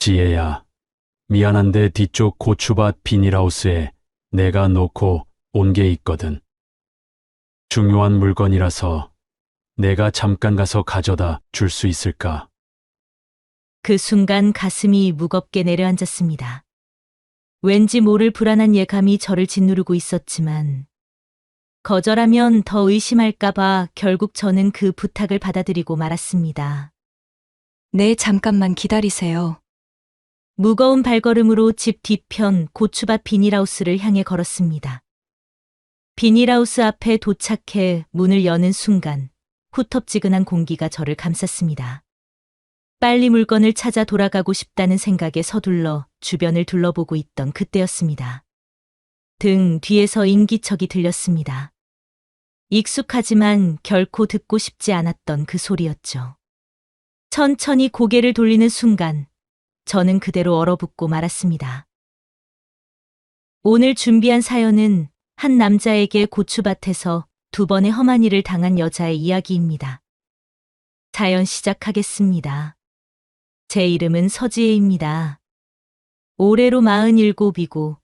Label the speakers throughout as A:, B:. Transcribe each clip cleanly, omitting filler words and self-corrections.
A: 지혜야, 미안한데 뒤쪽 고추밭 비닐하우스에 내가 놓고 온 게 있거든. 중요한 물건이라서 내가 잠깐 가서 가져다 줄 수 있을까?
B: 그 순간 가슴이 무겁게 내려앉았습니다. 왠지 모를 불안한 예감이 저를 짓누르고 있었지만 거절하면 더 의심할까봐 결국 저는 그 부탁을 받아들이고 말았습니다.
C: 네, 잠깐만 기다리세요.
B: 무거운 발걸음으로 집 뒤편 고추밭 비닐하우스를 향해 걸었습니다. 비닐하우스 앞에 도착해 문을 여는 순간 후텁지근한 공기가 저를 감쌌습니다. 빨리 물건을 찾아 돌아가고 싶다는 생각에 서둘러 주변을 둘러보고 있던 그때였습니다. 등 뒤에서 인기척이 들렸습니다. 익숙하지만 결코 듣고 싶지 않았던 그 소리였죠. 천천히 고개를 돌리는 순간 저는 그대로 얼어붙고 말았습니다. 오늘 준비한 사연은 한 남자에게 고추밭에서 2번의 험한 일을 당한 여자의 이야기입니다. 사연 시작하겠습니다. 제 이름은 서지혜입니다. 올해로 47이고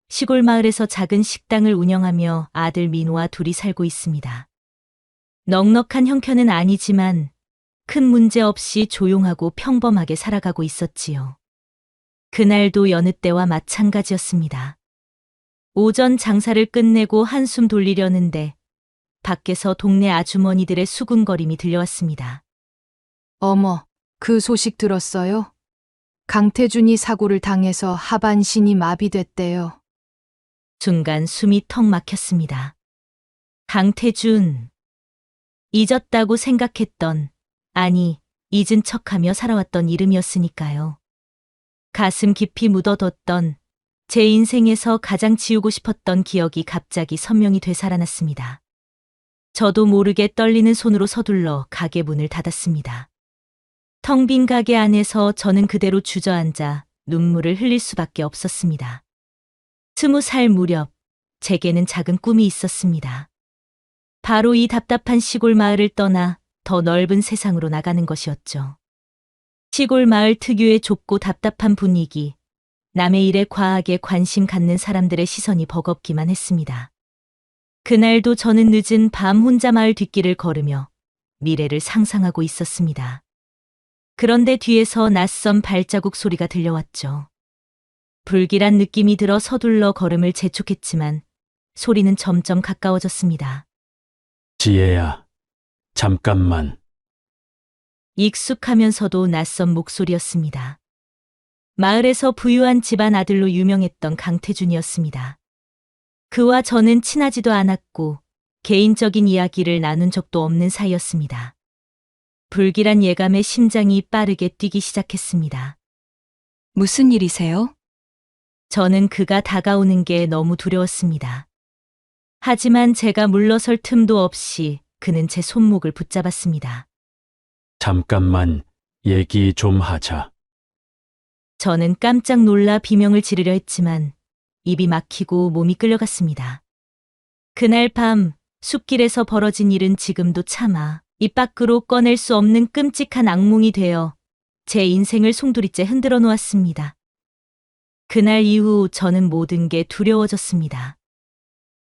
B: 시골 마을에서 작은 식당을 운영하며 아들 민호와 둘이 살고 있습니다. 넉넉한 형편은 아니지만 큰 문제 없이 조용하고 평범하게 살아가고 있었지요. 그날도 여느 때와 마찬가지였습니다. 오전 장사를 끝내고 한숨 돌리려는데 밖에서 동네 아주머니들의 수군거림이 들려왔습니다.
D: 어머, 그 소식 들었어요? 강태준이 사고를 당해서 하반신이 마비됐대요.
B: 순간 숨이 턱 막혔습니다. 강태준. 잊었다고 생각했던, 아니, 잊은 척하며 살아왔던 이름이었으니까요. 가슴 깊이 묻어뒀던 제 인생에서 가장 지우고 싶었던 기억이 갑자기 선명히 되살아났습니다. 저도 모르게 떨리는 손으로 서둘러 가게 문을 닫았습니다. 텅 빈 가게 안에서 저는 그대로 주저앉아 눈물을 흘릴 수밖에 없었습니다. 20살 무렵 제게는 작은 꿈이 있었습니다. 바로 이 답답한 시골 마을을 떠나 더 넓은 세상으로 나가는 것이었죠. 시골 마을 특유의 좁고 답답한 분위기, 남의 일에 과하게 관심 갖는 사람들의 시선이 버겁기만 했습니다. 그날도 저는 늦은 밤 혼자 마을 뒷길을 걸으며 미래를 상상하고 있었습니다. 그런데 뒤에서 낯선 발자국 소리가 들려왔죠. 불길한 느낌이 들어 서둘러 걸음을 재촉했지만 소리는 점점 가까워졌습니다.
A: 지혜야, 잠깐만.
B: 익숙하면서도 낯선 목소리였습니다. 마을에서 부유한 집안 아들로 유명했던 강태준이었습니다. 그와 저는 친하지도 않았고 개인적인 이야기를 나눈 적도 없는 사이였습니다. 불길한 예감에 심장이 빠르게 뛰기 시작했습니다.
C: 무슨 일이세요?
B: 저는 그가 다가오는 게 너무 두려웠습니다. 하지만 제가 물러설 틈도 없이 그는 제 손목을 붙잡았습니다.
A: 잠깐만 얘기 좀 하자.
B: 저는 깜짝 놀라 비명을 지르려 했지만 입이 막히고 몸이 끌려갔습니다. 그날 밤 숲길에서 벌어진 일은 지금도 차마 입 밖으로 꺼낼 수 없는 끔찍한 악몽이 되어 제 인생을 송두리째 흔들어 놓았습니다. 그날 이후 저는 모든 게 두려워졌습니다.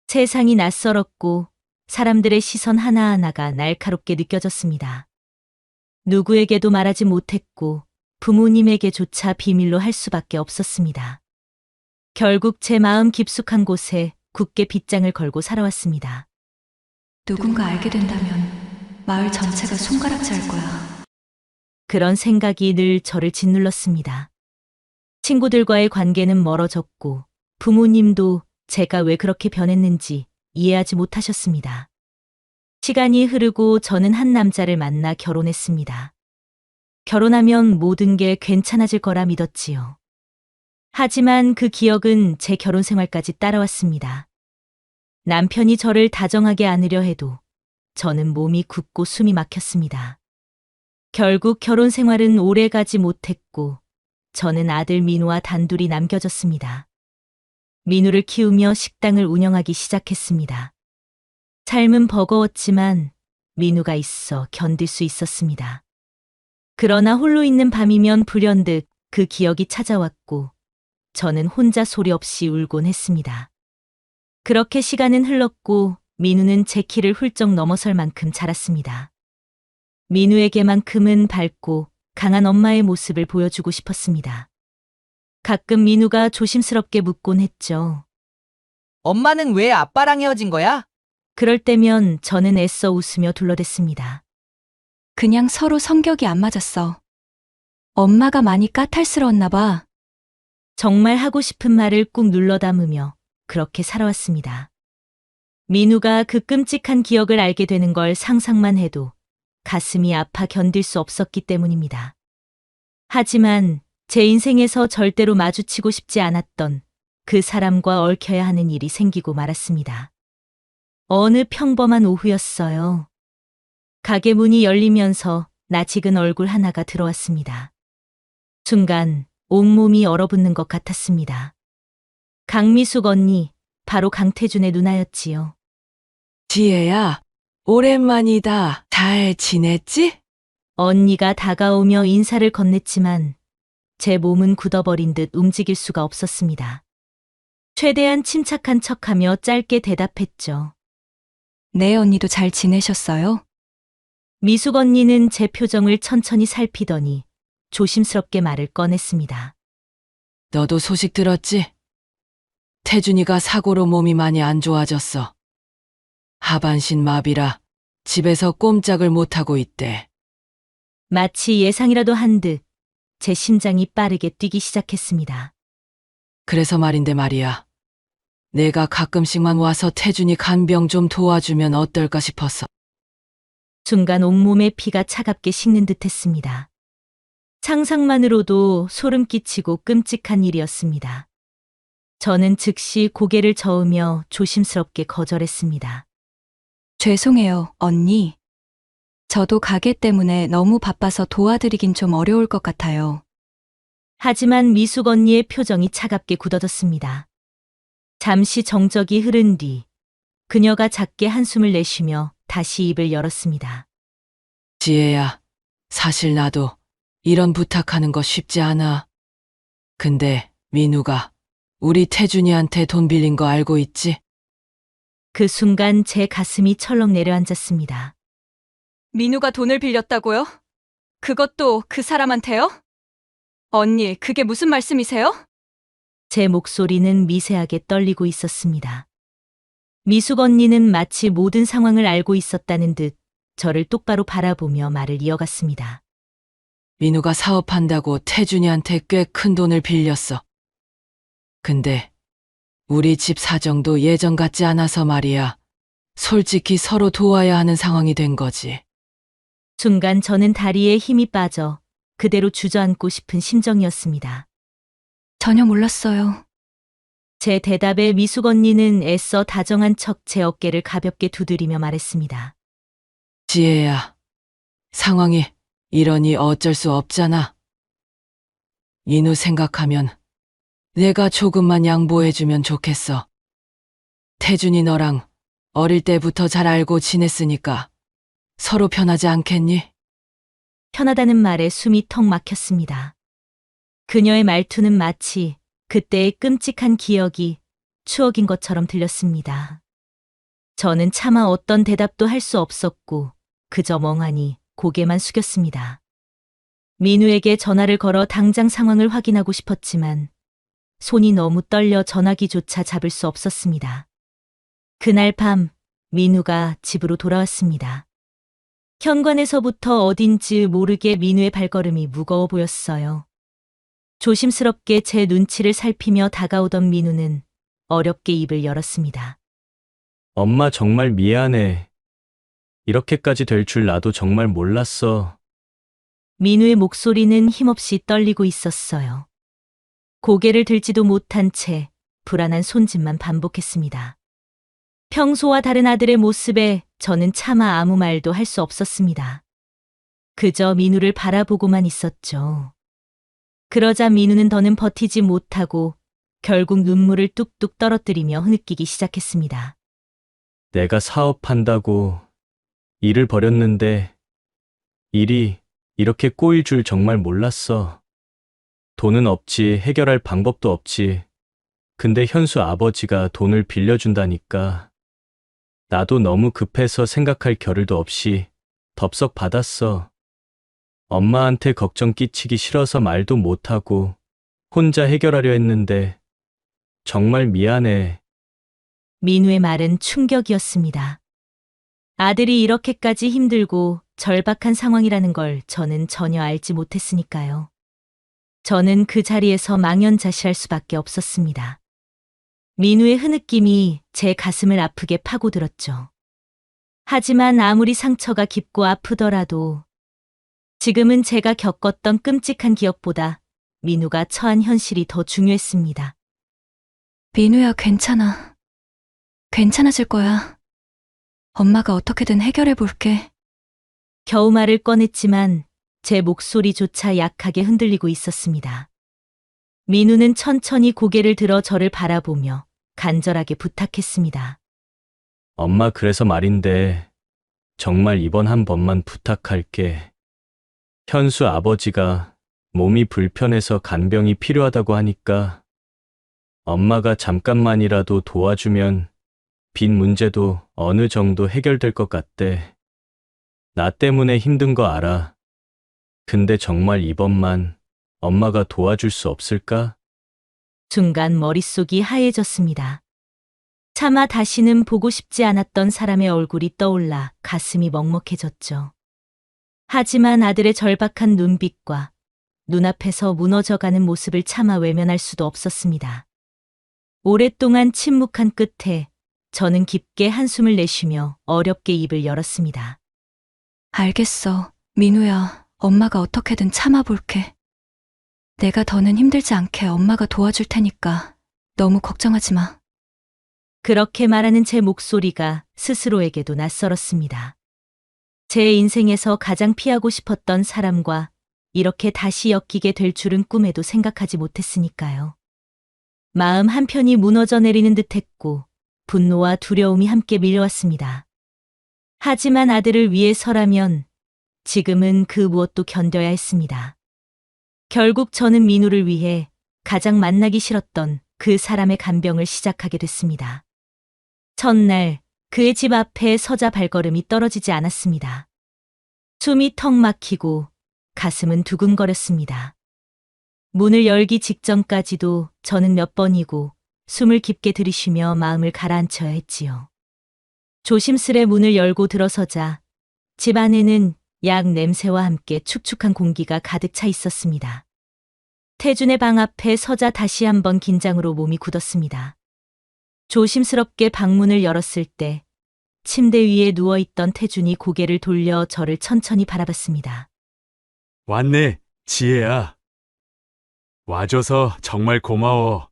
B: 세상이 낯설었고 사람들의 시선 하나하나가 날카롭게 느껴졌습니다. 누구에게도 말하지 못했고 부모님에게조차 비밀로 할 수밖에 없었습니다. 결국 제 마음 깊숙한 곳에 굳게 빗장을 걸고 살아왔습니다.
C: 누군가 알게 된다면 마을 전체가 손가락질 할 거야.
B: 그런 생각이 늘 저를 짓눌렀습니다. 친구들과의 관계는 멀어졌고 부모님도 제가 왜 그렇게 변했는지 이해하지 못하셨습니다. 시간이 흐르고 저는 한 남자를 만나 결혼했습니다. 결혼하면 모든 게 괜찮아질 거라 믿었지요. 하지만 그 기억은 제 결혼 생활까지 따라왔습니다. 남편이 저를 다정하게 안으려 해도 저는 몸이 굳고 숨이 막혔습니다. 결국 결혼 생활은 오래 가지 못했고 저는 아들 민우와 단둘이 남겨졌습니다. 민우를 키우며 식당을 운영하기 시작했습니다. 삶은 버거웠지만 민우가 있어 견딜 수 있었습니다. 그러나 홀로 있는 밤이면 불현듯 그 기억이 찾아왔고 저는 혼자 소리 없이 울곤 했습니다. 그렇게 시간은 흘렀고 민우는 제 키를 훌쩍 넘어설 만큼 자랐습니다. 민우에게만큼은 밝고 강한 엄마의 모습을 보여주고 싶었습니다. 가끔 민우가 조심스럽게 묻곤 했죠.
E: 엄마는 왜 아빠랑 헤어진 거야?
B: 그럴 때면 저는 애써 웃으며 둘러댔습니다.
C: 그냥 서로 성격이 안 맞았어. 엄마가 많이 까탈스러웠나 봐.
B: 정말 하고 싶은 말을 꾹 눌러 담으며 그렇게 살아왔습니다. 민우가 그 끔찍한 기억을 알게 되는 걸 상상만 해도 가슴이 아파 견딜 수 없었기 때문입니다. 하지만 제 인생에서 절대로 마주치고 싶지 않았던 그 사람과 얽혀야 하는 일이 생기고 말았습니다. 어느 평범한 오후였어요. 가게 문이 열리면서 낯익은 얼굴 하나가 들어왔습니다. 순간 온몸이 얼어붙는 것 같았습니다. 강미숙 언니, 바로 강태준의 누나였지요.
F: 지혜야, 오랜만이다. 잘 지냈지?
B: 언니가 다가오며 인사를 건넸지만 제 몸은 굳어버린 듯 움직일 수가 없었습니다. 최대한 침착한 척하며 짧게 대답했죠.
C: 네, 언니도 잘 지내셨어요?
B: 미숙 언니는 제 표정을 천천히 살피더니 조심스럽게 말을 꺼냈습니다.
F: 너도 소식 들었지? 태준이가 사고로 몸이 많이 안 좋아졌어. 하반신 마비라 집에서 꼼짝을 못하고 있대.
B: 마치 예상이라도 한 듯 제 심장이 빠르게 뛰기 시작했습니다.
F: 그래서 말인데 말이야. 내가 가끔씩만 와서 태준이 간병 좀 도와주면 어떨까 싶었어.
B: 순간 온몸에 피가 차갑게 식는 듯 했습니다. 상상만으로도 소름 끼치고 끔찍한 일이었습니다. 저는 즉시 고개를 저으며 조심스럽게 거절했습니다.
C: 죄송해요, 언니. 저도 가게 때문에 너무 바빠서 도와드리긴 좀 어려울 것 같아요.
B: 하지만 미숙 언니의 표정이 차갑게 굳어졌습니다. 잠시 정적이 흐른 뒤 그녀가 작게 한숨을 내쉬며 다시 입을 열었습니다.
F: 지혜야, 사실 나도 이런 부탁하는 거 쉽지 않아. 근데 민우가 우리 태준이한테 돈 빌린 거 알고 있지?
B: 그 순간 제 가슴이 철렁 내려앉았습니다.
C: 민우가 돈을 빌렸다고요? 그것도 그 사람한테요? 언니, 그게 무슨 말씀이세요?
B: 제 목소리는 미세하게 떨리고 있었습니다. 미숙 언니는 마치 모든 상황을 알고 있었다는 듯 저를 똑바로 바라보며 말을 이어갔습니다.
F: 민우가 사업한다고 태준이한테 꽤 큰 돈을 빌렸어. 근데 우리 집 사정도 예전 같지 않아서 말이야. 솔직히 서로 도와야 하는 상황이 된 거지.
B: 순간 저는 다리에 힘이 빠져 그대로 주저앉고 싶은 심정이었습니다.
C: 전혀 몰랐어요.
B: 제 대답에 미숙 언니는 애써 다정한 척 제 어깨를 가볍게 두드리며 말했습니다.
F: 지혜야, 상황이 이러니 어쩔 수 없잖아. 인우 생각하면 내가 조금만 양보해주면 좋겠어. 태준이 너랑 어릴 때부터 잘 알고 지냈으니까 서로 편하지 않겠니?
B: 편하다는 말에 숨이 턱 막혔습니다. 그녀의 말투는 마치 그때의 끔찍한 기억이 추억인 것처럼 들렸습니다. 저는 차마 어떤 대답도 할 수 없었고 그저 멍하니 고개만 숙였습니다. 민우에게 전화를 걸어 당장 상황을 확인하고 싶었지만 손이 너무 떨려 전화기조차 잡을 수 없었습니다. 그날 밤 민우가 집으로 돌아왔습니다. 현관에서부터 어딘지 모르게 민우의 발걸음이 무거워 보였어요. 조심스럽게 제 눈치를 살피며 다가오던 민우는 어렵게 입을 열었습니다.
G: 엄마 정말 미안해. 이렇게까지 될 줄 나도 정말 몰랐어.
B: 민우의 목소리는 힘없이 떨리고 있었어요. 고개를 들지도 못한 채 불안한 손짓만 반복했습니다. 평소와 다른 아들의 모습에 저는 차마 아무 말도 할 수 없었습니다. 그저 민우를 바라보고만 있었죠. 그러자 민우는 더는 버티지 못하고 결국 눈물을 뚝뚝 떨어뜨리며 흐느끼기 시작했습니다.
G: 내가 사업한다고 일을 버렸는데 일이 이렇게 꼬일 줄 정말 몰랐어. 돈은 없지, 해결할 방법도 없지. 근데 현수 아버지가 돈을 빌려준다니까. 나도 너무 급해서 생각할 겨를도 없이 덥석 받았어. 엄마한테 걱정 끼치기 싫어서 말도 못하고 혼자 해결하려 했는데 정말 미안해.
B: 민우의 말은 충격이었습니다. 아들이 이렇게까지 힘들고 절박한 상황이라는 걸 저는 전혀 알지 못했으니까요. 저는 그 자리에서 망연자실할 수밖에 없었습니다. 민우의 흐느낌이 제 가슴을 아프게 파고들었죠. 하지만 아무리 상처가 깊고 아프더라도 지금은 제가 겪었던 끔찍한 기억보다 민우가 처한 현실이 더 중요했습니다.
C: 민우야, 괜찮아. 괜찮아질 거야. 엄마가 어떻게든 해결해 볼게.
B: 겨우 말을 꺼냈지만 제 목소리조차 약하게 흔들리고 있었습니다. 민우는 천천히 고개를 들어 저를 바라보며 간절하게 부탁했습니다.
G: 엄마, 그래서 말인데 정말 이번 한 번만 부탁할게. 현수 아버지가 몸이 불편해서 간병이 필요하다고 하니까 엄마가 잠깐만이라도 도와주면 빚 문제도 어느 정도 해결될 것 같대. 나 때문에 힘든 거 알아. 근데 정말 이번만 엄마가 도와줄 수 없을까?
B: 순간 머릿속이 하얘졌습니다. 차마 다시는 보고 싶지 않았던 사람의 얼굴이 떠올라 가슴이 먹먹해졌죠. 하지만 아들의 절박한 눈빛과 눈앞에서 무너져가는 모습을 차마 외면할 수도 없었습니다. 오랫동안 침묵한 끝에 저는 깊게 한숨을 내쉬며 어렵게 입을 열었습니다.
C: 알겠어. 민우야, 엄마가 어떻게든 참아볼게. 내가 더는 힘들지 않게 엄마가 도와줄 테니까 너무 걱정하지 마.
B: 그렇게 말하는 제 목소리가 스스로에게도 낯설었습니다. 제 인생에서 가장 피하고 싶었던 사람과 이렇게 다시 엮이게 될 줄은 꿈에도 생각하지 못했으니까요. 마음 한편이 무너져 내리는 듯했고 분노와 두려움이 함께 밀려왔습니다. 하지만 아들을 위해서라면 지금은 그 무엇도 견뎌야 했습니다. 결국 저는 민우를 위해 가장 만나기 싫었던 그 사람의 간병을 시작하게 됐습니다. 첫날 그의 집 앞에 서자 발걸음이 떨어지지 않았습니다. 숨이 턱 막히고 가슴은 두근거렸습니다. 문을 열기 직전까지도 저는 몇 번이고 숨을 깊게 들이쉬며 마음을 가라앉혀야 했지요. 조심스레 문을 열고 들어서자 집 안에는 약 냄새와 함께 축축한 공기가 가득 차 있었습니다. 태준의 방 앞에 서자 다시 한번 긴장으로 몸이 굳었습니다. 조심스럽게 방문을 열었을 때 침대 위에 누워있던 태준이 고개를 돌려 저를 천천히 바라봤습니다.
A: 왔네, 지혜야. 와줘서 정말 고마워.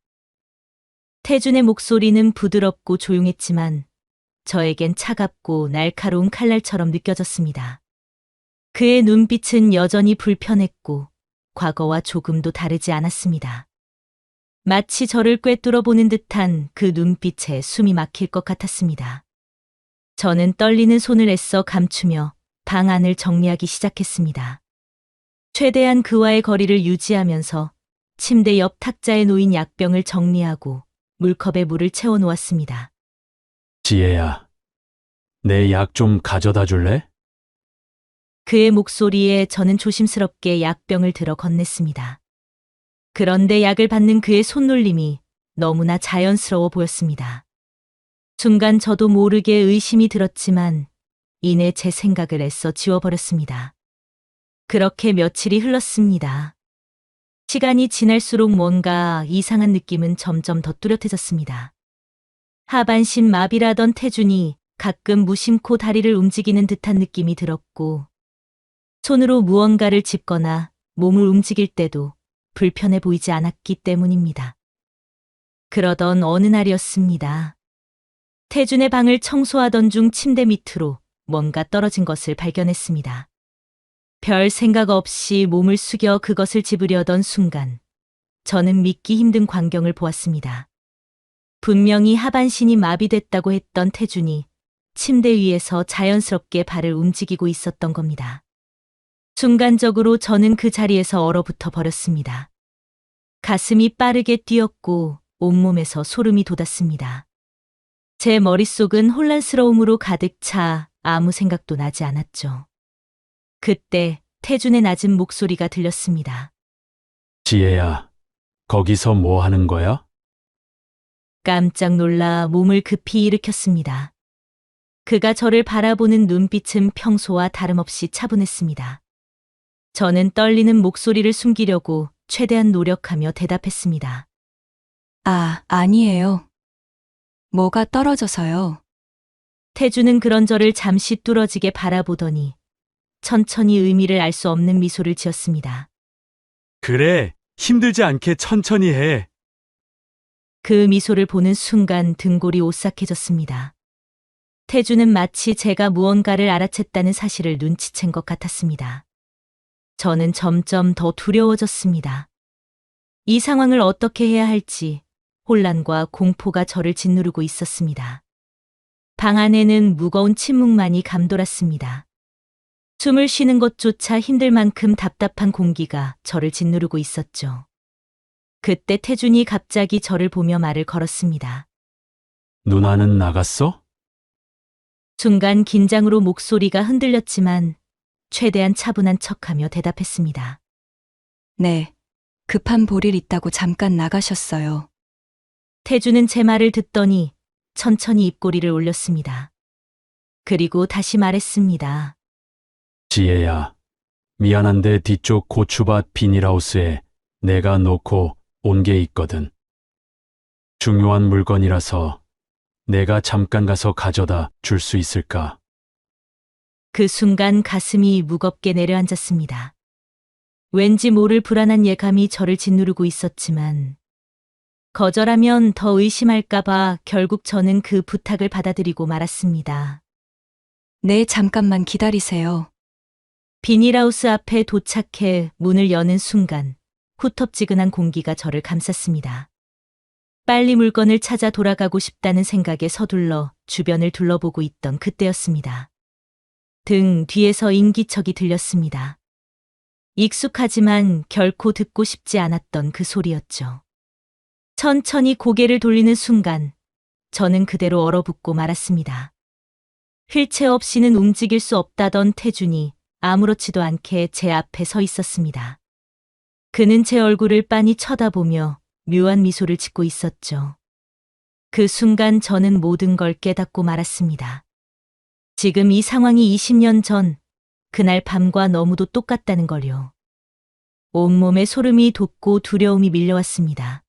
B: 태준의 목소리는 부드럽고 조용했지만 저에겐 차갑고 날카로운 칼날처럼 느껴졌습니다. 그의 눈빛은 여전히 불편했고 과거와 조금도 다르지 않았습니다. 마치 저를 꿰뚫어 보는 듯한 그 눈빛에 숨이 막힐 것 같았습니다. 저는 떨리는 손을 애써 감추며 방 안을 정리하기 시작했습니다. 최대한 그와의 거리를 유지하면서 침대 옆 탁자에 놓인 약병을 정리하고 물컵에 물을 채워 놓았습니다.
A: 지혜야, 내 약 좀 가져다 줄래?
B: 그의 목소리에 저는 조심스럽게 약병을 들어 건넸습니다. 그런데 약을 받는 그의 손놀림이 너무나 자연스러워 보였습니다. 순간 저도 모르게 의심이 들었지만 이내 제 생각을 애써 지워버렸습니다. 그렇게 며칠이 흘렀습니다. 시간이 지날수록 뭔가 이상한 느낌은 점점 더 뚜렷해졌습니다. 하반신 마비라던 태준이 가끔 무심코 다리를 움직이는 듯한 느낌이 들었고 손으로 무언가를 짚거나 몸을 움직일 때도 불편해 보이지 않았기 때문입니다. 그러던 어느 날이었습니다. 태준의 방을 청소하던 중 침대 밑으로 뭔가 떨어진 것을 발견했습니다. 별 생각 없이 몸을 숙여 그것을 집으려던 순간 저는 믿기 힘든 광경을 보았습니다. 분명히 하반신이 마비됐다고 했던 태준이 침대 위에서 자연스럽게 발을 움직이고 있었던 겁니다. 순간적으로 저는 그 자리에서 얼어붙어 버렸습니다. 가슴이 빠르게 뛰었고 온몸에서 소름이 돋았습니다. 제 머릿속은 혼란스러움으로 가득 차 아무 생각도 나지 않았죠. 그때 태준의 낮은 목소리가 들렸습니다.
A: 지혜야, 거기서 뭐 하는 거야?
B: 깜짝 놀라 몸을 급히 일으켰습니다. 그가 저를 바라보는 눈빛은 평소와 다름없이 차분했습니다. 저는 떨리는 목소리를 숨기려고 최대한 노력하며 대답했습니다.
C: 아니에요. 뭐가 떨어져서요.
B: 태주는 그런 저를 잠시 뚫어지게 바라보더니 천천히 의미를 알 수 없는 미소를 지었습니다.
A: 그래, 힘들지 않게 천천히 해.
B: 그 미소를 보는 순간 등골이 오싹해졌습니다. 태주는 마치 제가 무언가를 알아챘다는 사실을 눈치챈 것 같았습니다. 저는 점점 더 두려워졌습니다. 이 상황을 어떻게 해야 할지 혼란과 공포가 저를 짓누르고 있었습니다. 방 안에는 무거운 침묵만이 감돌았습니다. 숨을 쉬는 것조차 힘들 만큼 답답한 공기가 저를 짓누르고 있었죠. 그때 태준이 갑자기 저를 보며 말을 걸었습니다.
A: 누나는 나갔어?
B: 순간 긴장으로 목소리가 흔들렸지만 최대한 차분한 척하며 대답했습니다.
C: 네. 급한 볼일 있다고 잠깐 나가셨어요.
B: 태주는 제 말을 듣더니 천천히 입꼬리를 올렸습니다. 그리고 다시 말했습니다.
A: 지혜야, 미안한데 뒤쪽 고추밭 비닐하우스에 내가 놓고 온 게 있거든. 중요한 물건이라서 내가 잠깐 가서 가져다 줄 수 있을까?
B: 그 순간 가슴이 무겁게 내려앉았습니다. 왠지 모를 불안한 예감이 저를 짓누르고 있었지만 거절하면 더 의심할까봐 결국 저는 그 부탁을 받아들이고 말았습니다.
C: 네, 잠깐만 기다리세요.
B: 비닐하우스 앞에 도착해 문을 여는 순간 후텁지근한 공기가 저를 감쌌습니다. 빨리 물건을 찾아 돌아가고 싶다는 생각에 서둘러 주변을 둘러보고 있던 그때였습니다. 등 뒤에서 인기척이 들렸습니다. 익숙하지만 결코 듣고 싶지 않았던 그 소리였죠. 천천히 고개를 돌리는 순간 저는 그대로 얼어붙고 말았습니다. 휠체어 없이는 움직일 수 없다던 태준이 아무렇지도 않게 제 앞에 서 있었습니다. 그는 제 얼굴을 빤히 쳐다보며 묘한 미소를 짓고 있었죠. 그 순간 저는 모든 걸 깨닫고 말았습니다. 지금 이 상황이 20년 전 그날 밤과 너무도 똑같다는 걸요. 온몸에 소름이 돋고 두려움이 밀려왔습니다.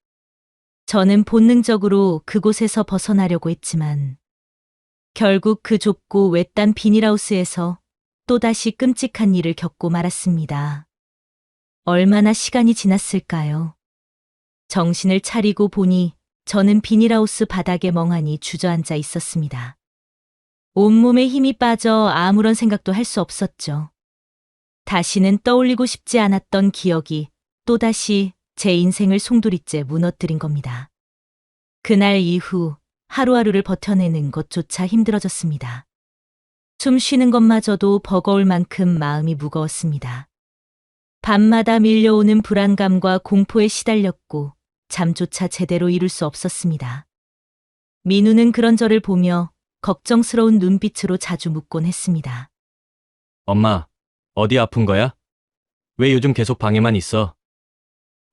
B: 저는 본능적으로 그곳에서 벗어나려고 했지만 결국 그 좁고 외딴 비닐하우스에서 또다시 끔찍한 일을 겪고 말았습니다. 얼마나 시간이 지났을까요? 정신을 차리고 보니 저는 비닐하우스 바닥에 멍하니 주저앉아 있었습니다. 온몸에 힘이 빠져 아무런 생각도 할 수 없었죠. 다시는 떠올리고 싶지 않았던 기억이 또다시 제 인생을 송두리째 무너뜨린 겁니다. 그날 이후 하루하루를 버텨내는 것조차 힘들어졌습니다. 숨 쉬는 것마저도 버거울 만큼 마음이 무거웠습니다. 밤마다 밀려오는 불안감과 공포에 시달렸고 잠조차 제대로 이룰 수 없었습니다. 민우는 그런 저를 보며 걱정스러운 눈빛으로 자주 묻곤 했습니다.
G: 엄마, 어디 아픈 거야? 왜 요즘 계속 방에만 있어?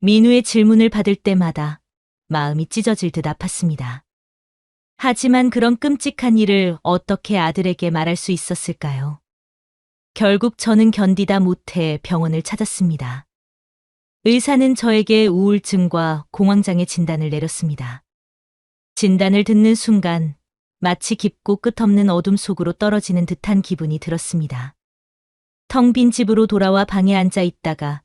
B: 민우의 질문을 받을 때마다 마음이 찢어질 듯 아팠습니다. 하지만 그런 끔찍한 일을 어떻게 아들에게 말할 수 있었을까요? 결국 저는 견디다 못해 병원을 찾았습니다. 의사는 저에게 우울증과 공황장애 진단을 내렸습니다. 진단을 듣는 순간 마치 깊고 끝없는 어둠 속으로 떨어지는 듯한 기분이 들었습니다. 텅 빈 집으로 돌아와 방에 앉아 있다가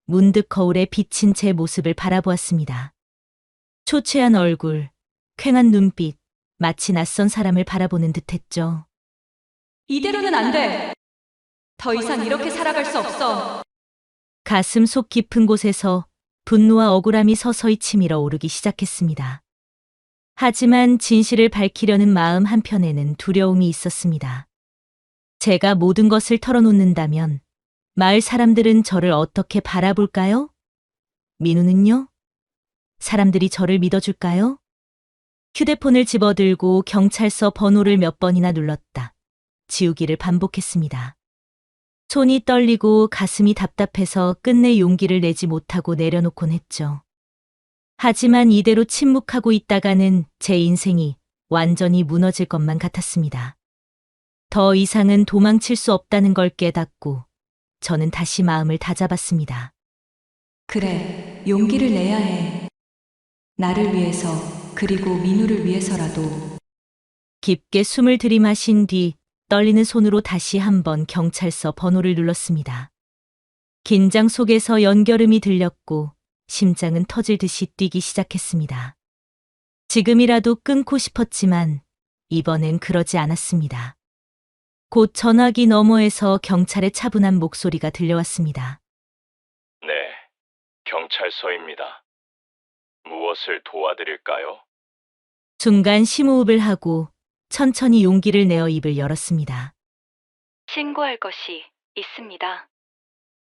B: 문득 거울에 비친 제 모습을 바라보았습니다. 초췌한 얼굴, 퀭한 눈빛, 마치 낯선 사람을 바라보는 듯했죠.
C: 이대로는 안 돼. 더 이상 이렇게 살아갈 수 없어.
B: 가슴 속 깊은 곳에서 분노와 억울함이 서서히 치밀어 오르기 시작했습니다. 하지만 진실을 밝히려는 마음 한편에는 두려움이 있었습니다. 제가 모든 것을 털어놓는다면 마을 사람들은 저를 어떻게 바라볼까요? 민우는요? 사람들이 저를 믿어줄까요? 휴대폰을 집어들고 경찰서 번호를 몇 번이나 눌렀다. 지우기를 반복했습니다. 손이 떨리고 가슴이 답답해서 끝내 용기를 내지 못하고 내려놓곤 했죠. 하지만 이대로 침묵하고 있다가는 제 인생이 완전히 무너질 것만 같았습니다. 더 이상은 도망칠 수 없다는 걸 깨닫고 저는 다시 마음을 다잡았습니다.
C: 그래, 용기를 내야 해. 나를 위해서, 그리고 민우를 위해서라도.
B: 깊게 숨을 들이마신 뒤 떨리는 손으로 다시 한번 경찰서 번호를 눌렀습니다. 긴장 속에서 연결음이 들렸고 심장은 터질 듯이 뛰기 시작했습니다. 지금이라도 끊고 싶었지만 이번엔 그러지 않았습니다. 곧 전화기 너머에서 경찰의 차분한 목소리가 들려왔습니다.
G: 네, 경찰서입니다. 무엇을 도와드릴까요?
B: 순간 심호흡을 하고 천천히 용기를 내어 입을 열었습니다.
C: 신고할 것이 있습니다.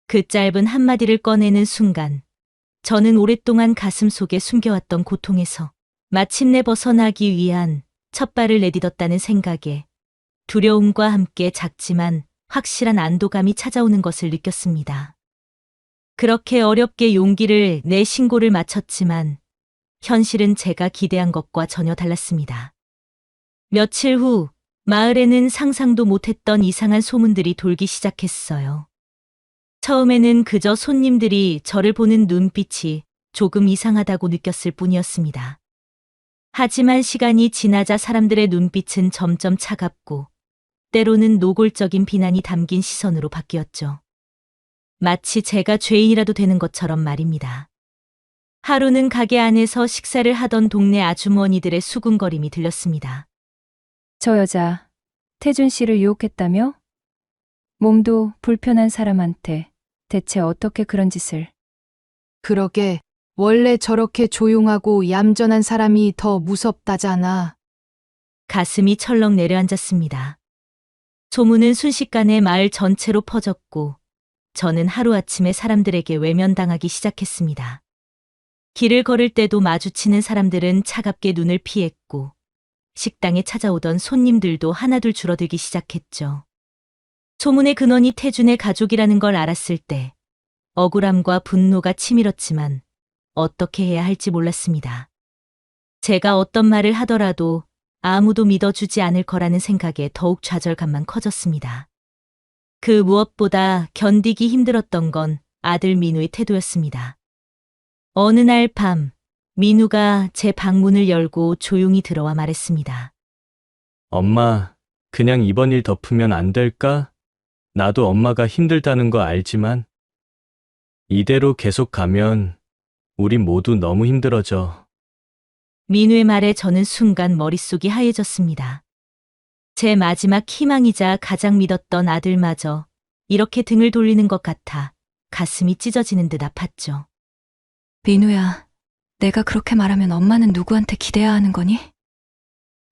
B: 그 짧은 한마디를 꺼내는 순간 저는 오랫동안 가슴 속에 숨겨왔던 고통에서 마침내 벗어나기 위한 첫 발을 내딛었다는 생각에 두려움과 함께 작지만 확실한 안도감이 찾아오는 것을 느꼈습니다. 그렇게 어렵게 용기를 내 신고를 마쳤지만 현실은 제가 기대한 것과 전혀 달랐습니다. 며칠 후 마을에는 상상도 못했던 이상한 소문들이 돌기 시작했어요. 처음에는 그저 손님들이 저를 보는 눈빛이 조금 이상하다고 느꼈을 뿐이었습니다. 하지만 시간이 지나자 사람들의 눈빛은 점점 차갑고 때로는 노골적인 비난이 담긴 시선으로 바뀌었죠. 마치 제가 죄인이라도 되는 것처럼 말입니다. 하루는 가게 안에서 식사를 하던 동네 아주머니들의 수군거림이 들렸습니다.
H: 저 여자, 태준 씨를 유혹했다며? 몸도 불편한 사람한테 대체 어떻게 그런 짓을?
D: 그러게, 원래 저렇게 조용하고 얌전한 사람이 더 무섭다잖아.
B: 가슴이 철렁 내려앉았습니다. 소문은 순식간에 마을 전체로 퍼졌고 저는 하루아침에 사람들에게 외면당하기 시작했습니다. 길을 걸을 때도 마주치는 사람들은 차갑게 눈을 피했고 식당에 찾아오던 손님들도 하나둘 줄어들기 시작했죠. 소문의 근원이 태준의 가족이라는 걸 알았을 때 억울함과 분노가 치밀었지만 어떻게 해야 할지 몰랐습니다. 제가 어떤 말을 하더라도 아무도 믿어주지 않을 거라는 생각에 더욱 좌절감만 커졌습니다. 그 무엇보다 견디기 힘들었던 건 아들 민우의 태도였습니다. 어느 날 밤, 민우가 제 방문을 열고 조용히 들어와 말했습니다.
G: 엄마, 그냥 이번 일 덮으면 안 될까? 나도 엄마가 힘들다는 거 알지만 이대로 계속 가면 우리 모두 너무 힘들어져.
B: 민우의 말에 저는 순간 머릿속이 하얘졌습니다. 제 마지막 희망이자 가장 믿었던 아들마저 이렇게 등을 돌리는 것 같아 가슴이 찢어지는 듯 아팠죠.
C: 민우야, 내가 그렇게 말하면 엄마는 누구한테 기대야 하는 거니?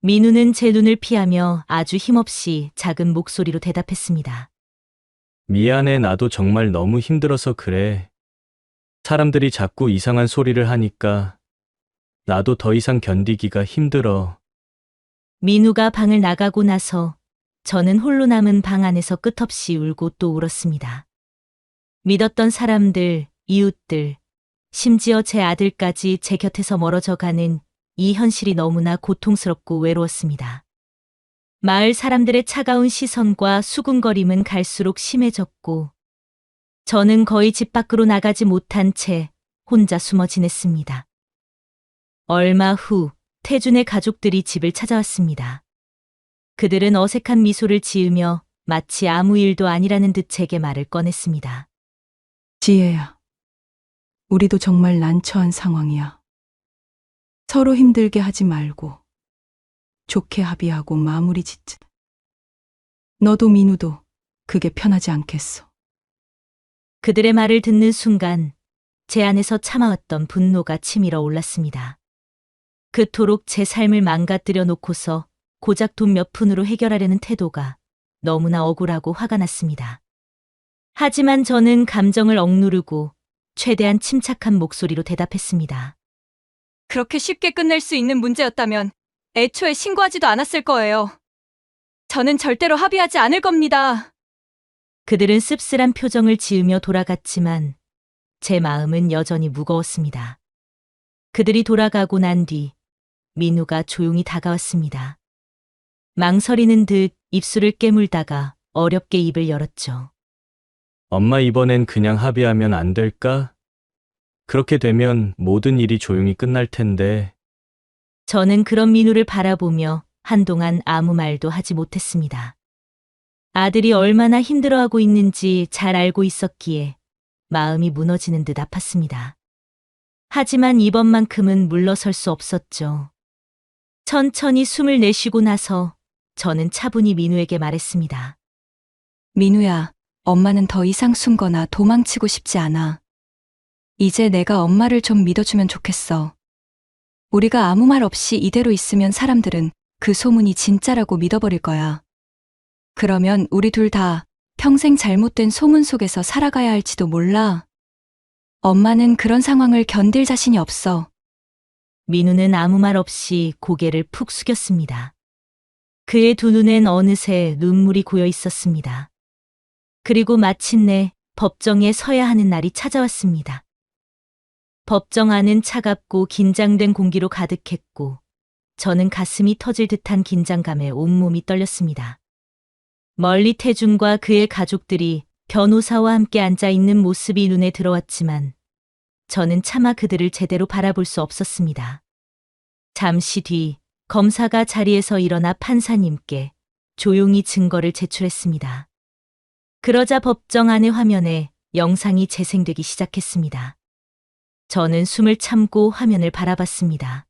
B: 민우는 제 눈을 피하며 아주 힘없이 작은 목소리로 대답했습니다.
G: 미안해, 나도 정말 너무 힘들어서 그래. 사람들이 자꾸 이상한 소리를 하니까 나도 더 이상 견디기가 힘들어.
B: 민우가 방을 나가고 나서 저는 홀로 남은 방 안에서 끝없이 울고 또 울었습니다. 믿었던 사람들, 이웃들, 심지어 제 아들까지 제 곁에서 멀어져 가는 이 현실이 너무나 고통스럽고 외로웠습니다. 마을 사람들의 차가운 시선과 수군거림은 갈수록 심해졌고 저는 거의 집 밖으로 나가지 못한 채 혼자 숨어 지냈습니다. 얼마 후 태준의 가족들이 집을 찾아왔습니다. 그들은 어색한 미소를 지으며 마치 아무 일도 아니라는 듯 제게 말을 꺼냈습니다.
I: 지혜야, 우리도 정말 난처한 상황이야. 서로 힘들게 하지 말고 좋게 합의하고 마무리 짓자. 너도 민우도 그게 편하지 않겠어.
B: 그들의 말을 듣는 순간 제 안에서 참아왔던 분노가 치밀어 올랐습니다. 그토록 제 삶을 망가뜨려 놓고서 고작 돈 몇 푼으로 해결하려는 태도가 너무나 억울하고 화가 났습니다. 하지만 저는 감정을 억누르고 최대한 침착한 목소리로 대답했습니다.
C: 그렇게 쉽게 끝낼 수 있는 문제였다면 애초에 신고하지도 않았을 거예요. 저는 절대로 합의하지 않을 겁니다.
B: 그들은 씁쓸한 표정을 지으며 돌아갔지만 제 마음은 여전히 무거웠습니다. 그들이 돌아가고 난 뒤 민우가 조용히 다가왔습니다. 망설이는 듯 입술을 깨물다가 어렵게 입을 열었죠.
G: 엄마 이번엔 그냥 합의하면 안 될까? 그렇게 되면 모든 일이 조용히 끝날 텐데.
B: 저는 그런 민우를 바라보며 한동안 아무 말도 하지 못했습니다. 아들이 얼마나 힘들어하고 있는지 잘 알고 있었기에 마음이 무너지는 듯 아팠습니다. 하지만 이번만큼은 물러설 수 없었죠. 천천히 숨을 내쉬고 나서 저는 차분히 민우에게 말했습니다.
C: 민우야, 엄마는 더 이상 숨거나 도망치고 싶지 않아. 이제 내가 엄마를 좀 믿어주면 좋겠어. 우리가 아무 말 없이 이대로 있으면 사람들은 그 소문이 진짜라고 믿어버릴 거야. 그러면 우리 둘 다 평생 잘못된 소문 속에서 살아가야 할지도 몰라. 엄마는 그런 상황을 견딜 자신이 없어.
B: 민우는 아무 말 없이 고개를 푹 숙였습니다. 그의 두 눈엔 어느새 눈물이 고여 있었습니다. 그리고 마침내 법정에 서야 하는 날이 찾아왔습니다. 법정 안은 차갑고 긴장된 공기로 가득했고 저는 가슴이 터질 듯한 긴장감에 온몸이 떨렸습니다. 멀리 태준과 그의 가족들이 변호사와 함께 앉아 있는 모습이 눈에 들어왔지만 저는 차마 그들을 제대로 바라볼 수 없었습니다. 잠시 뒤 검사가 자리에서 일어나 판사님께 조용히 증거를 제출했습니다. 그러자 법정 안의 화면에 영상이 재생되기 시작했습니다. 저는 숨을 참고 화면을 바라봤습니다.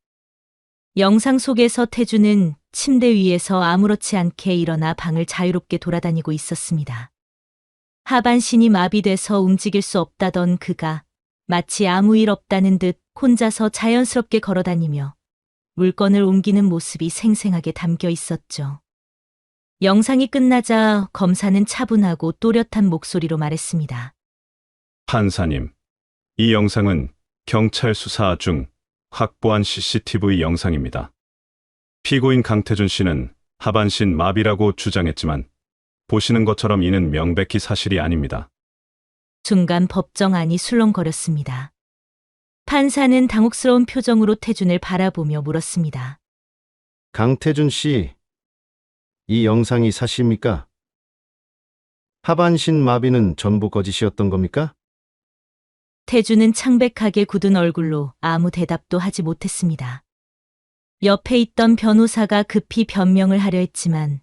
B: 영상 속에서 태주는 침대 위에서 아무렇지 않게 일어나 방을 자유롭게 돌아다니고 있었습니다. 하반신이 마비돼서 움직일 수 없다던 그가 마치 아무 일 없다는 듯 혼자서 자연스럽게 걸어다니며 물건을 옮기는 모습이 생생하게 담겨 있었죠. 영상이 끝나자 검사는 차분하고 또렷한 목소리로 말했습니다.
J: 판사님, 이 영상은 경찰 수사 중 확보한 CCTV 영상입니다. 피고인 강태준 씨는 하반신 마비라고 주장했지만 보시는 것처럼 이는 명백히 사실이 아닙니다.
B: 순간 법정 안이 술렁거렸습니다. 판사는 당혹스러운 표정으로 태준을 바라보며 물었습니다.
K: 강태준 씨, 이 영상이 사실입니까? 하반신 마비는 전부 거짓이었던 겁니까?
B: 태준은 창백하게 굳은 얼굴로 아무 대답도 하지 못했습니다. 옆에 있던 변호사가 급히 변명을 하려 했지만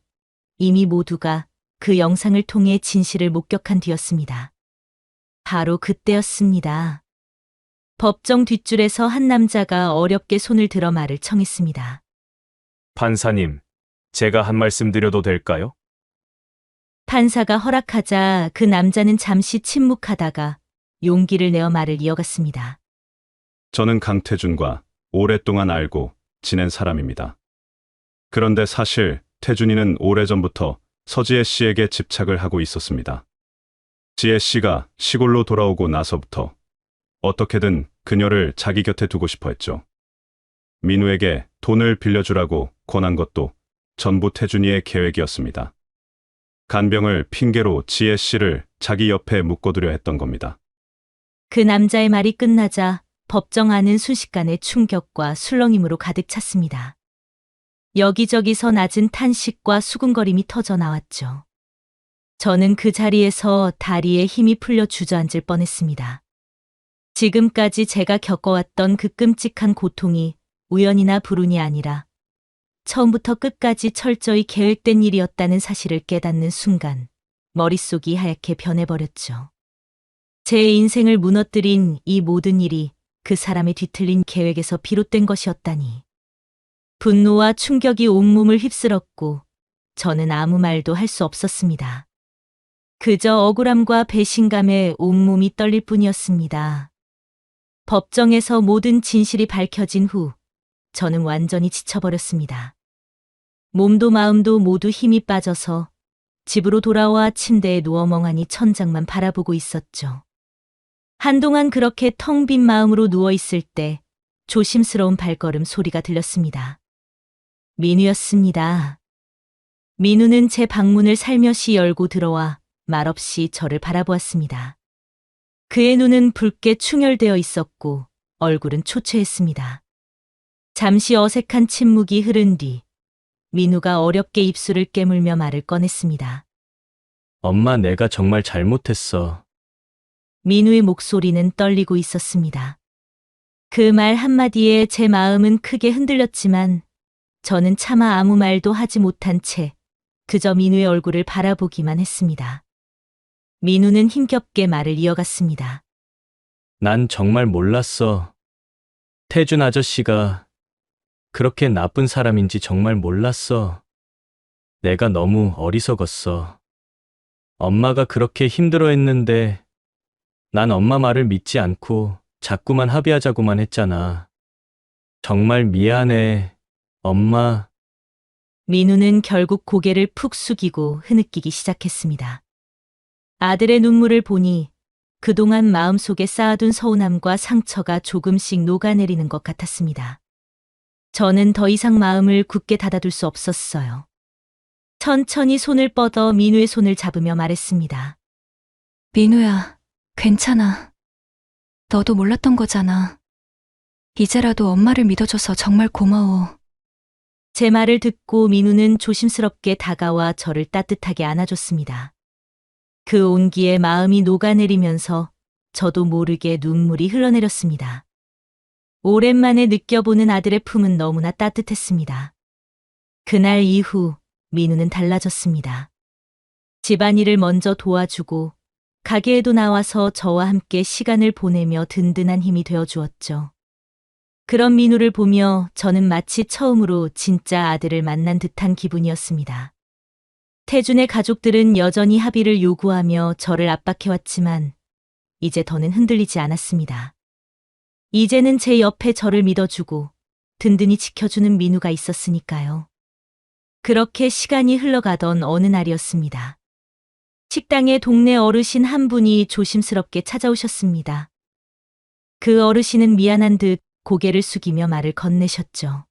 B: 이미 모두가 그 영상을 통해 진실을 목격한 뒤였습니다. 바로 그때였습니다. 법정 뒷줄에서 한 남자가 어렵게 손을 들어 말을 청했습니다.
G: 판사님, 제가 한 말씀 드려도 될까요?
B: 판사가 허락하자 그 남자는 잠시 침묵하다가 용기를 내어 말을 이어갔습니다.
J: 저는 강태준과 오랫동안 알고 지낸 사람입니다. 그런데 사실 태준이는 오래전부터 서지혜 씨에게 집착을 하고 있었습니다. 지혜 씨가 시골로 돌아오고 나서부터 어떻게든 그녀를 자기 곁에 두고 싶어 했죠. 민우에게 돈을 빌려주라고 권한 것도 전부 태준이의 계획이었습니다. 간병을 핑계로 지혜 씨를 자기 옆에 묶어두려 했던 겁니다.
B: 그 남자의 말이 끝나자 법정 안은 순식간에 충격과 술렁임으로 가득 찼습니다. 여기저기서 낮은 탄식과 수군거림이 터져 나왔죠. 저는 그 자리에서 다리에 힘이 풀려 주저앉을 뻔했습니다. 지금까지 제가 겪어왔던 그 끔찍한 고통이 우연이나 불운이 아니라 처음부터 끝까지 철저히 계획된 일이었다는 사실을 깨닫는 순간 머릿속이 하얗게 변해버렸죠. 제 인생을 무너뜨린 이 모든 일이 그 사람의 뒤틀린 계획에서 비롯된 것이었다니. 분노와 충격이 온몸을 휩쓸었고 저는 아무 말도 할 수 없었습니다. 그저 억울함과 배신감에 온몸이 떨릴 뿐이었습니다. 법정에서 모든 진실이 밝혀진 후 저는 완전히 지쳐버렸습니다. 몸도 마음도 모두 힘이 빠져서 집으로 돌아와 침대에 누워 멍하니 천장만 바라보고 있었죠. 한동안 그렇게 텅 빈 마음으로 누워 있을 때 조심스러운 발걸음 소리가 들렸습니다. 민우였습니다. 민우는 제 방문을 살며시 열고 들어와 말없이 저를 바라보았습니다. 그의 눈은 붉게 충혈되어 있었고 얼굴은 초췌했습니다. 잠시 어색한 침묵이 흐른 뒤 민우가 어렵게 입술을 깨물며 말을 꺼냈습니다.
G: 엄마, 내가 정말 잘못했어.
B: 민우의 목소리는 떨리고 있었습니다. 그 말 한마디에 제 마음은 크게 흔들렸지만 저는 차마 아무 말도 하지 못한 채 그저 민우의 얼굴을 바라보기만 했습니다. 민우는 힘겹게 말을 이어갔습니다.
G: 난 정말 몰랐어. 태준 아저씨가 그렇게 나쁜 사람인지 정말 몰랐어. 내가 너무 어리석었어. 엄마가 그렇게 힘들어했는데 난 엄마 말을 믿지 않고 자꾸만 합의하자고만 했잖아. 정말 미안해, 엄마.
B: 민우는 결국 고개를 푹 숙이고 흐느끼기 시작했습니다. 아들의 눈물을 보니 그동안 마음속에 쌓아둔 서운함과 상처가 조금씩 녹아내리는 것 같았습니다. 저는 더 이상 마음을 굳게 닫아둘 수 없었어요. 천천히 손을 뻗어 민우의 손을 잡으며 말했습니다.
C: 민우야, 괜찮아. 너도 몰랐던 거잖아. 이제라도 엄마를 믿어줘서 정말 고마워.
B: 제 말을 듣고 민우는 조심스럽게 다가와 저를 따뜻하게 안아줬습니다. 그 온기에 마음이 녹아내리면서 저도 모르게 눈물이 흘러내렸습니다. 오랜만에 느껴보는 아들의 품은 너무나 따뜻했습니다. 그날 이후 민우는 달라졌습니다. 집안일을 먼저 도와주고 가게에도 나와서 저와 함께 시간을 보내며 든든한 힘이 되어주었죠. 그런 민우를 보며 저는 마치 처음으로 진짜 아들을 만난 듯한 기분이었습니다. 태준의 가족들은 여전히 합의를 요구하며 저를 압박해왔지만 이제 더는 흔들리지 않았습니다. 이제는 제 옆에 저를 믿어주고 든든히 지켜주는 민우가 있었으니까요. 그렇게 시간이 흘러가던 어느 날이었습니다. 식당에 동네 어르신 한 분이 조심스럽게 찾아오셨습니다. 그 어르신은 미안한 듯 고개를 숙이며 말을 건네셨죠.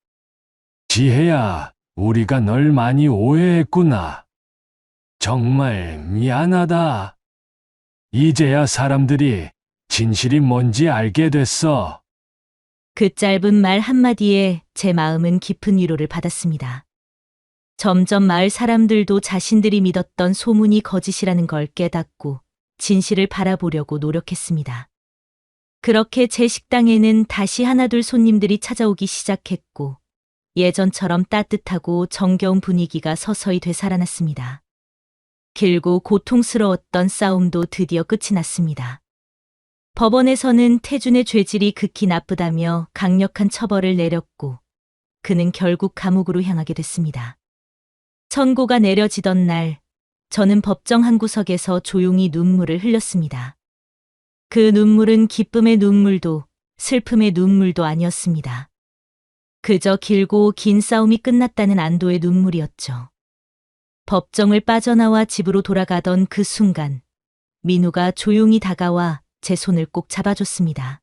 A: 지혜야, 우리가 널 많이 오해했구나. 정말 미안하다. 이제야 사람들이 진실이 뭔지 알게 됐어.
B: 그 짧은 말 한마디에 제 마음은 깊은 위로를 받았습니다. 점점 마을 사람들도 자신들이 믿었던 소문이 거짓이라는 걸 깨닫고 진실을 바라보려고 노력했습니다. 그렇게 제 식당에는 다시 하나둘 손님들이 찾아오기 시작했고 예전처럼 따뜻하고 정겨운 분위기가 서서히 되살아났습니다. 길고 고통스러웠던 싸움도 드디어 끝이 났습니다. 법원에서는 태준의 죄질이 극히 나쁘다며 강력한 처벌을 내렸고 그는 결국 감옥으로 향하게 됐습니다. 선고가 내려지던 날 저는 법정 한 구석에서 조용히 눈물을 흘렸습니다. 그 눈물은 기쁨의 눈물도 슬픔의 눈물도 아니었습니다. 그저 길고 긴 싸움이 끝났다는 안도의 눈물이었죠. 법정을 빠져나와 집으로 돌아가던 그 순간 민우가 조용히 다가와 제 손을 꼭 잡아줬습니다.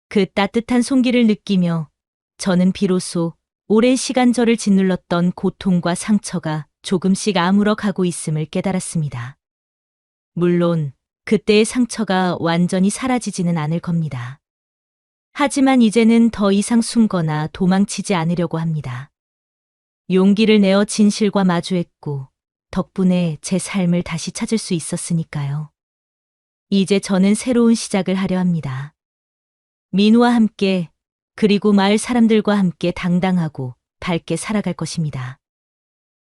B: 그 따뜻한 손길을 느끼며 저는 비로소 오랜 시간 저를 짓눌렀던 고통과 상처가 조금씩 아물어가고 있음을 깨달았습니다. 물론 그때의 상처가 완전히 사라지지는 않을 겁니다. 하지만 이제는 더 이상 숨거나 도망치지 않으려고 합니다. 용기를 내어 진실과 마주했고 덕분에 제 삶을 다시 찾을 수 있었으니까요. 이제 저는 새로운 시작을 하려 합니다. 민우와 함께 그리고 마을 사람들과 함께 당당하고 밝게 살아갈 것입니다.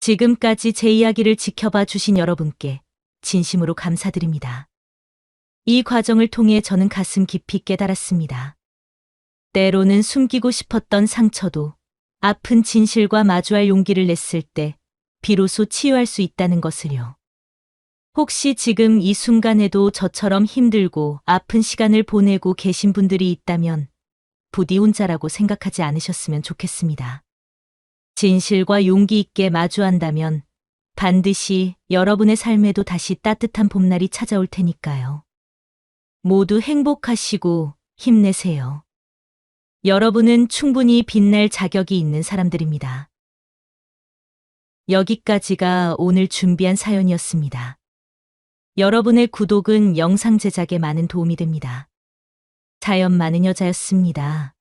B: 지금까지 제 이야기를 지켜봐 주신 여러분께 진심으로 감사드립니다. 이 과정을 통해 저는 가슴 깊이 깨달았습니다. 때로는 숨기고 싶었던 상처도 아픈 진실과 마주할 용기를 냈을 때 비로소 치유할 수 있다는 것을요. 혹시 지금 이 순간에도 저처럼 힘들고 아픈 시간을 보내고 계신 분들이 있다면 부디 혼자라고 생각하지 않으셨으면 좋겠습니다. 진실과 용기 있게 마주한다면 반드시 여러분의 삶에도 다시 따뜻한 봄날이 찾아올 테니까요. 모두 행복하시고 힘내세요. 여러분은 충분히 빛날 자격이 있는 사람들입니다. 여기까지가 오늘 준비한 사연이었습니다. 여러분의 구독은 영상 제작에 많은 도움이 됩니다. 자연 많은 여자였습니다.